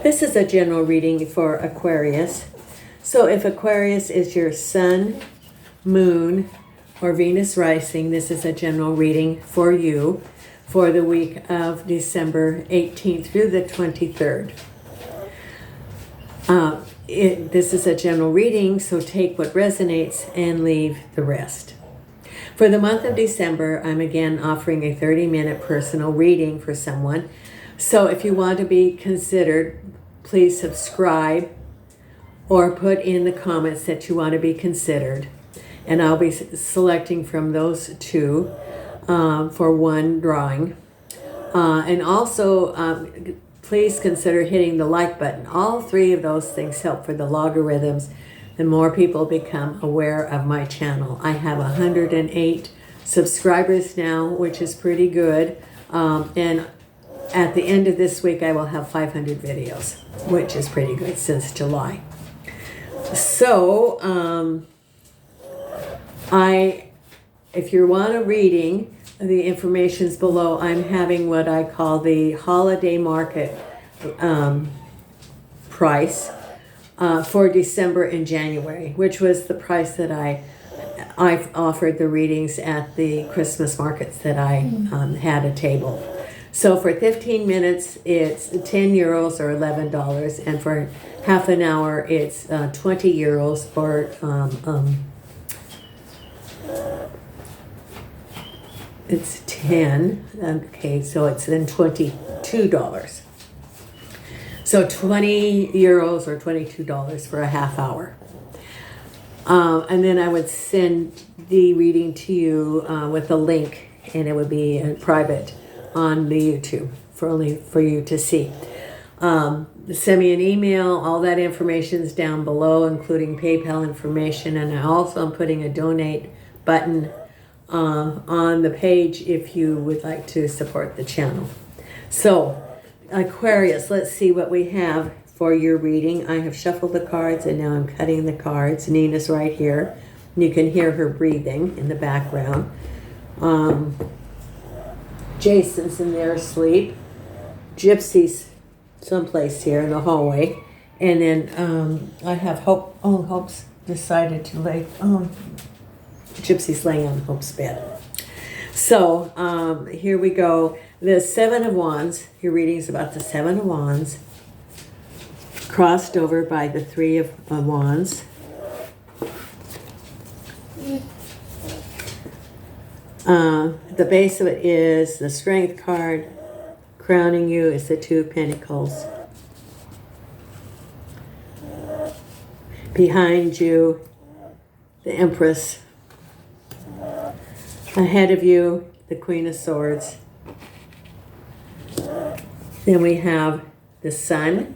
This is a general reading for Aquarius. So if Aquarius is your sun, moon, or Venus rising, this is a general reading for you for the week of December 18th through the 23rd. This is a general reading, so take what resonates and leave the rest. For the month of December, I'm again offering a 30-minute personal reading for someone. So if you want to be considered, please subscribe or put in the comments that you want to be considered. And I'll be selecting from those two for one drawing. And also, please consider hitting the like button. All three of those things help for the logarithms. The more people become aware of my channel. I have 108 subscribers now, which is pretty good. And at the end of this week, I will have 500 videos, which is pretty good since July. So, if you want a reading, the information's below. I'm having what I call the holiday market price for December and January, which was the price that I've offered the readings at the Christmas markets that I had a table. So for 15 minutes, it's 10 euros or $11, and for half an hour, it's 20 euros or it's 10. Okay, so it's then $22. So 20 euros or $22 for a half hour. And then I would send the reading to you with a link, and it would be private on the YouTube for you to see. Send me an email. All that information is down below, including PayPal information. And I also am putting a donate button on the page if you would like to support the channel. So, Aquarius, let's see what we have for your reading. I have shuffled the cards and now I'm cutting the cards. Nina's right here. You can hear her breathing in the background. Jason's in there asleep. Gypsy's someplace here in the hallway. And then I have Hope. Oh, Hope's decided to lay. Gypsy's laying on Hope's bed. So here we go. The Seven of Wands. Your reading is about the Seven of Wands, crossed over by the Three of Wands. The base of it is the Strength card. Crowning you is the Two of Pentacles. Behind you, the Empress. Ahead of you, the Queen of Swords. Then we have the Sun,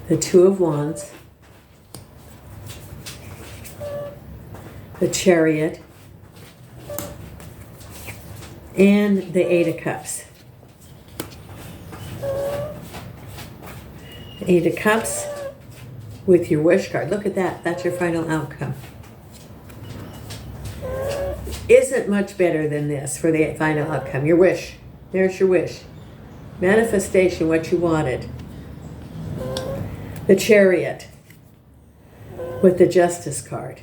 the Two of Wands, the Chariot, and the Eight of Cups. The Eight of Cups with your wish card. Look at that. That's your final outcome. Isn't much better than this for the final outcome. Your wish. There's your wish. Manifestation, what you wanted. The Chariot with the Justice card.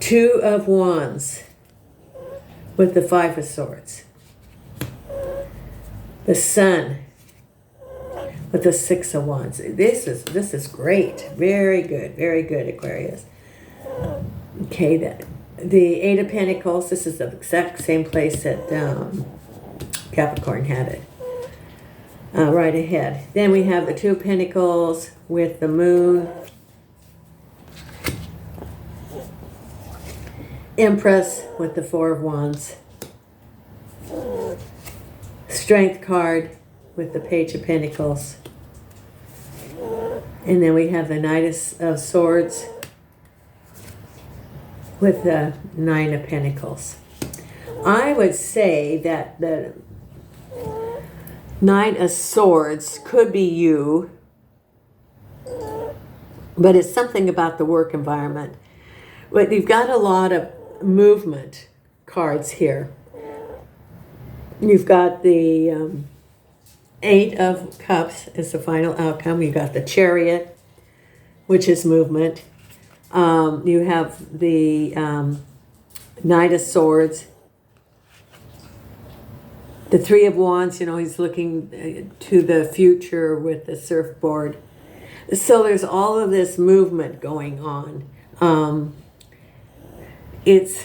Two of Wands with the Five of Swords. The Sun with the Six of Wands. This is great. Very good, Aquarius. Okay, the Eight of Pentacles. This is the exact same place that Capricorn had it. Right ahead. Then we have the Two of Pentacles with the Moon. Empress with the Four of Wands. Strength card with the Page of Pentacles. And then we have the Knight of Swords with the Nine of Pentacles. I would say that the Nine of Swords could be you, but it's something about the work environment. But you've got a lot of movement cards here. You've got the Eight of Cups is the final outcome. You've got the Chariot, which is movement. You have the Knight of Swords. The Three of Wands, he's looking to the future with the surfboard. So there's all of this movement going on. It's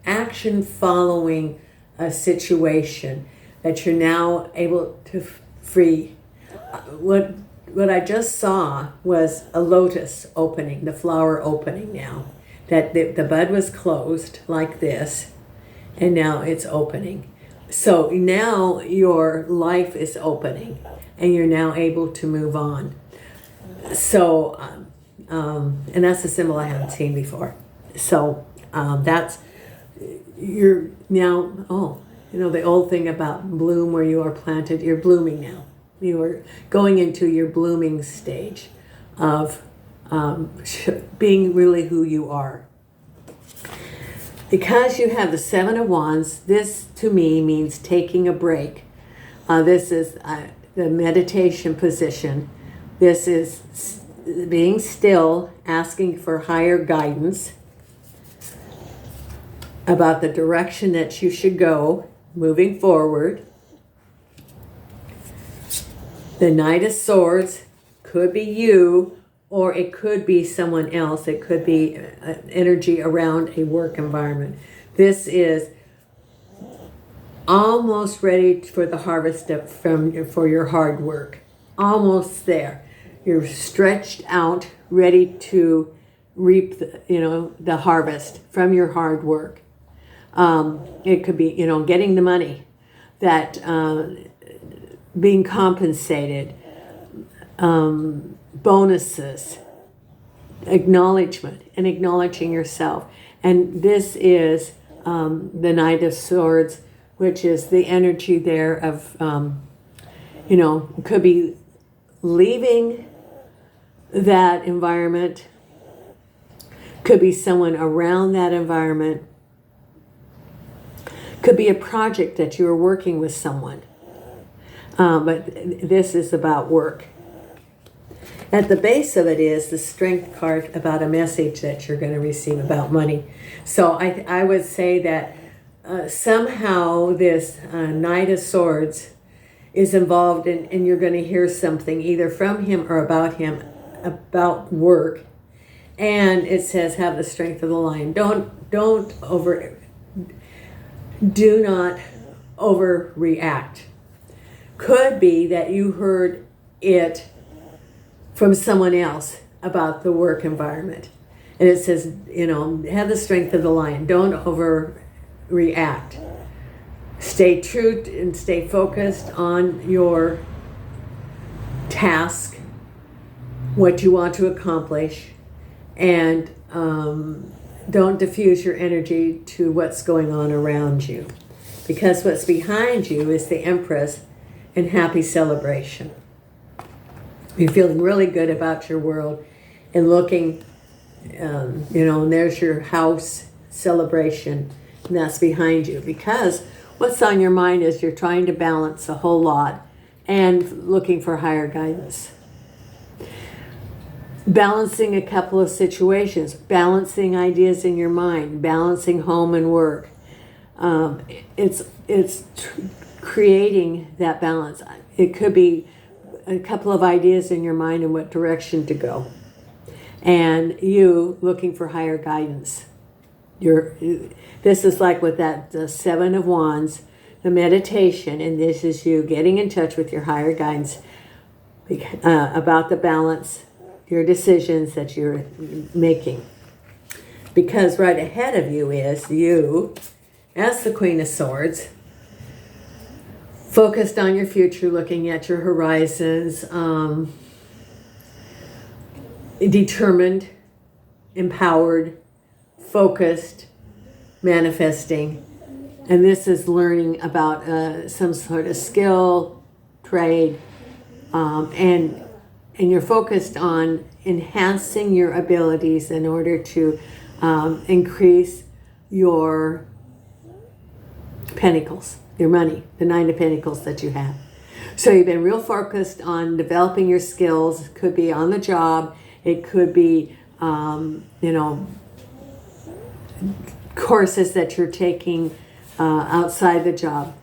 action following a situation that you're now able to free. What I just saw was a lotus opening, the flower opening now. That the bud was closed like this, and now it's opening. So now your life is opening, and you're now able to move on. So, and that's a symbol I haven't seen before. So that's, you're now, the old thing about bloom where you are planted, you're blooming now. You are going into your blooming stage of being really who you are. Because you have the Seven of Wands, this to me means taking a break. This is the meditation position. This is being still, asking for higher guidance about the direction that you should go moving forward. The Knight of Swords could be you, or it could be someone else. It could be energy around a work environment. This is almost ready for the harvest for your hard work. Almost there. You're stretched out, ready to reap the harvest from your hard work. It could be, getting the money, that being compensated, bonuses, acknowledgement, and acknowledging yourself. And this is the Knight of Swords, which is the energy there of, could be leaving that environment, could be someone around that environment, could be a project that you are working with someone. But this is about work. At the base of it is the Strength card about a message that you're going to receive about money. So I would say that somehow this Knight of Swords is involved and you're going to hear something either from him or about him about work. And it says, have the strength of the lion. Do not overreact. Could be that you heard it from someone else about the work environment. And it says, have the strength of the lion. Don't overreact. Stay true and stay focused on your task, what you want to accomplish, and don't diffuse your energy to what's going on around you. Because what's behind you is the Empress and happy celebration. You're feeling really good about your world and looking, and there's your house celebration, and that's behind you. Because what's on your mind is you're trying to balance a whole lot and looking for higher guidance. Balancing a couple of situations, balancing ideas in your mind, balancing home and work. It's creating that balance. It could be a couple of ideas in your mind and what direction to go, and you looking for higher guidance. This is like with that the Seven of Wands, the meditation, and this is you getting in touch with your higher guidance about the balance, your decisions that you're making. Because right ahead of you is you, as the Queen of Swords, focused on your future, looking at your horizons, determined, empowered, focused, manifesting. And this is learning about some sort of skill, trade, and you're focused on enhancing your abilities in order to increase your Pentacles, your money, the Nine of Pentacles that you have. So you've been real focused on developing your skills. It could be on the job. It could be, courses that you're taking outside the job.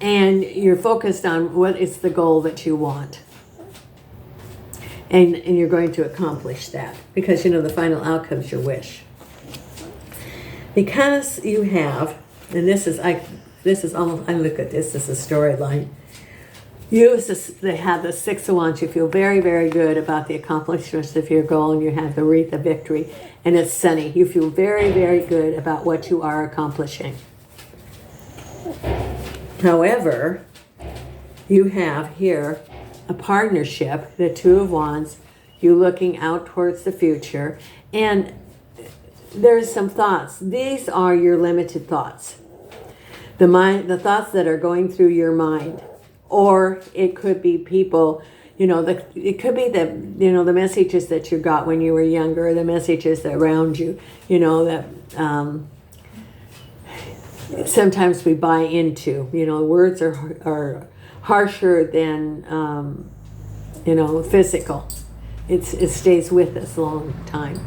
And you're focused on what is the goal that you want. And you're going to accomplish that because, the final outcome is your wish. Because you have, and this is almost, I look at this as a storyline. They have the Six of Wands. You feel very, very good about the accomplishments of your goal, and you have the wreath of victory, and it's sunny. You feel very, very good about what you are accomplishing. However, you have here a partnership, the Two of Wands, you looking out towards the future, and there's some thoughts. These are your limited thoughts. The thoughts that are going through your mind. Or it could be people, it could be the messages that you got when you were younger, the messages that around you, that sometimes we buy into. Words are harsher than, physical. It stays with us a long time.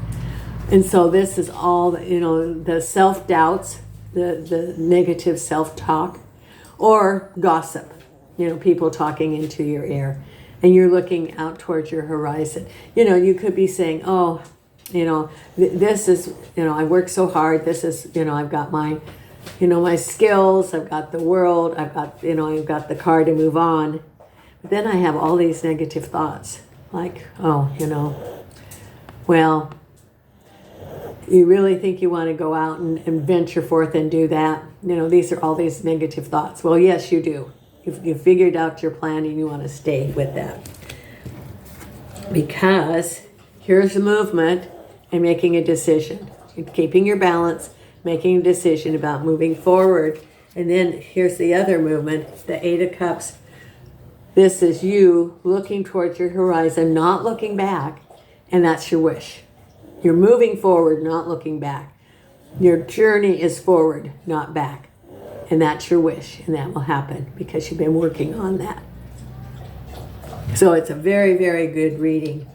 And so this is all, the self-doubts, the negative self-talk, or gossip. People talking into your ear, and you're looking out towards your horizon. You could be saying, oh, this is, I work so hard. This is, I've got my, my skills. I've got the world. I've got the car to move on. But then I have all these negative thoughts like, oh, well, you really think you want to go out and venture forth and do that? These are all these negative thoughts. Well, yes, you do. You've figured out your plan and you want to stay with that. Because here's the movement and making a decision. Keeping your balance, making a decision about moving forward. And then here's the other movement, the Eight of Cups. This is you looking towards your horizon, not looking back. And that's your wish. You're moving forward, not looking back. Your journey is forward, not back. And that's your wish, and that will happen because you've been working on that. So it's a very, very good reading,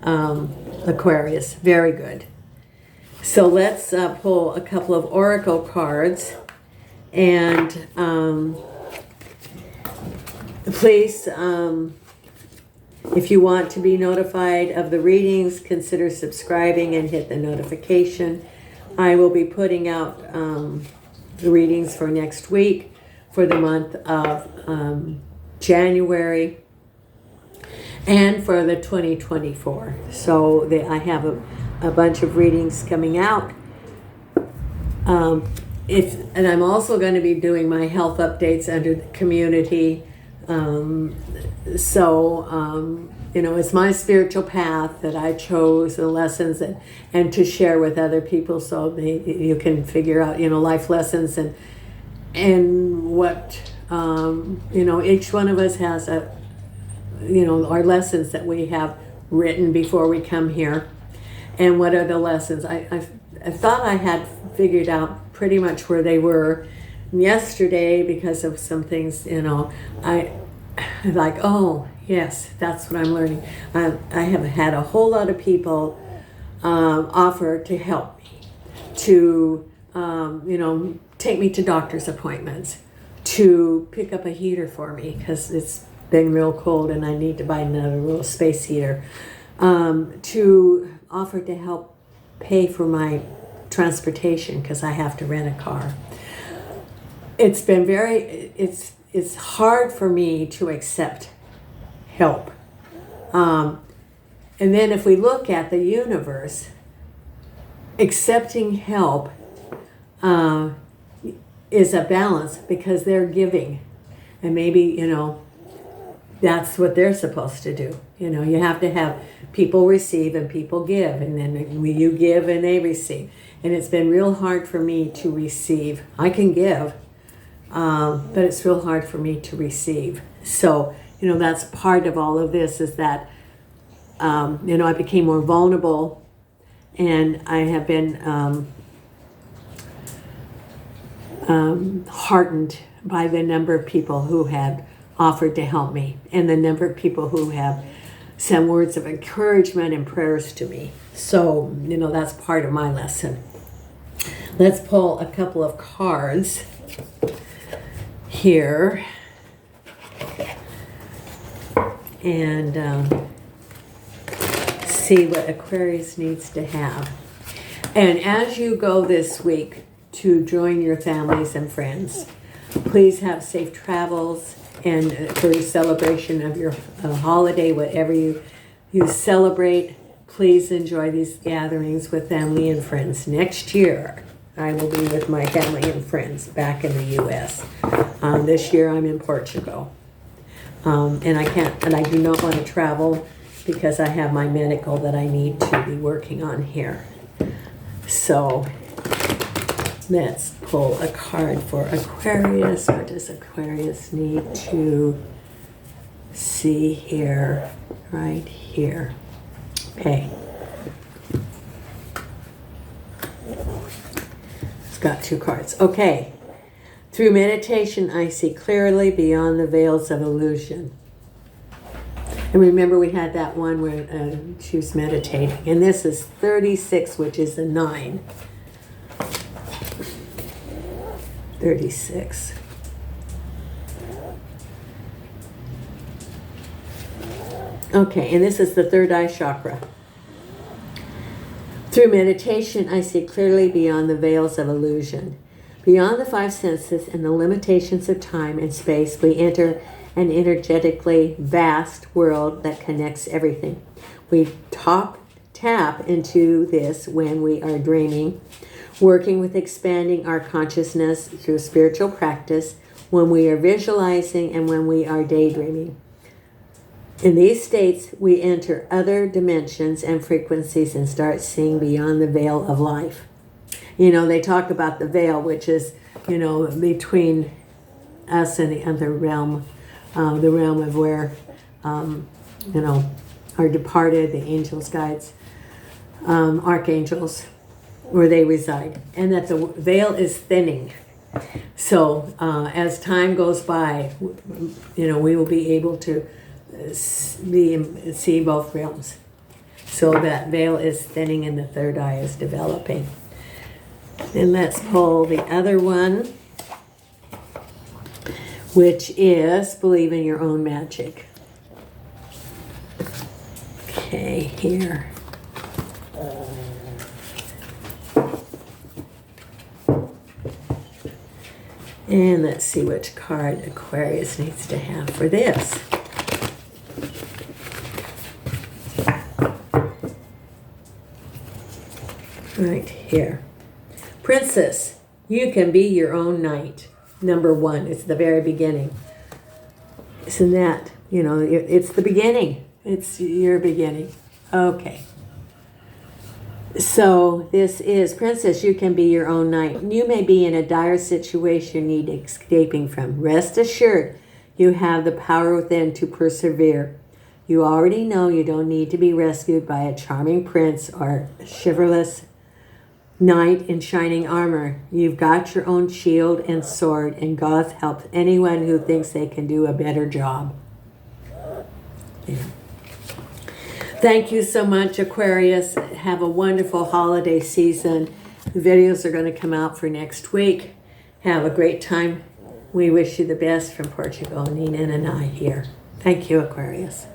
Aquarius. Very good. So let's pull a couple of oracle cards. And please, if you want to be notified of the readings, consider subscribing and hit the notification. I will be putting out the readings for next week for the month of January and for the 2024. So I have a bunch of readings coming out. And I'm also going to be doing my health updates under the community. It's my spiritual path that I chose, the lessons and to share with other people so you can figure out, life lessons and what, each one of us has our lessons that we have written before we come here. And what are the lessons? I thought I had figured out pretty much where they were. Yesterday, because of some things, I like, oh, yes, that's what I'm learning. I have had a whole lot of people offer to help me, to, take me to doctor's appointments, to pick up a heater for me because it's been real cold and I need to buy another little space heater, to offer to help pay for my transportation because I have to rent a car. It's been it's hard for me to accept help. And then if we look at the universe, accepting help is a balance because they're giving. And maybe, that's what they're supposed to do. You have to have people receive and people give. And then you give and they receive. And it's been real hard for me to receive. I can give. But it's real hard for me to receive. So, that's part of all of this is that, I became more vulnerable heartened by the number of people who have offered to help me and the number of people who have sent words of encouragement and prayers to me. So, that's part of my lesson. Let's pull a couple of cards here. And see what Aquarius needs to have. And as you go this week to join your families and friends, please have safe travels, and for your celebration of your holiday, whatever you celebrate, please enjoy these gatherings with family and friends. Next year, I will be with my family and friends back in the U.S. This year, I'm in Portugal. And I do not want to travel because I have my medical that I need to be working on here. So let's pull a card for Aquarius. What does Aquarius need to see here? Right here. Okay. It's got 2 cards. Okay. Through meditation, I see clearly beyond the veils of illusion. And remember, we had that one where she was meditating. And this is 36, which is a 9. 36. Okay, and this is the 3rd eye chakra. Through meditation, I see clearly beyond the veils of illusion. Beyond the 5 senses and the limitations of time and space, we enter an energetically vast world that connects everything. We tap into this when we are dreaming, working with expanding our consciousness through spiritual practice, when we are visualizing, and when we are daydreaming. In these states, we enter other dimensions and frequencies and start seeing beyond the veil of life. They talk about the veil, which is, between us and the other realm, the realm of where, our departed, the angels, guides, archangels, where they reside. And that the veil is thinning. So as time goes by, we will be able to see both realms. So that veil is thinning and the 3rd eye is developing. And let's pull the other one, which is believe in your own magic. Okay, here. And let's see which card Aquarius needs to have for this. Right here. Princess, you can be your own knight. Number 1, it's the very beginning. Isn't that, it's the beginning. It's your beginning. Okay. So this is, Princess, you can be your own knight. You may be in a dire situation you need escaping from. Rest assured, you have the power within to persevere. You already know you don't need to be rescued by a charming prince or a chivalrous knight in shining armor. You've got your own shield and sword, and God helps anyone who thinks they can do a better job. Yeah. Thank you so much, Aquarius. Have a wonderful holiday season. The videos are going to come out for next week. Have a great time. We wish you the best from Portugal, Nina and I here. Thank you, Aquarius.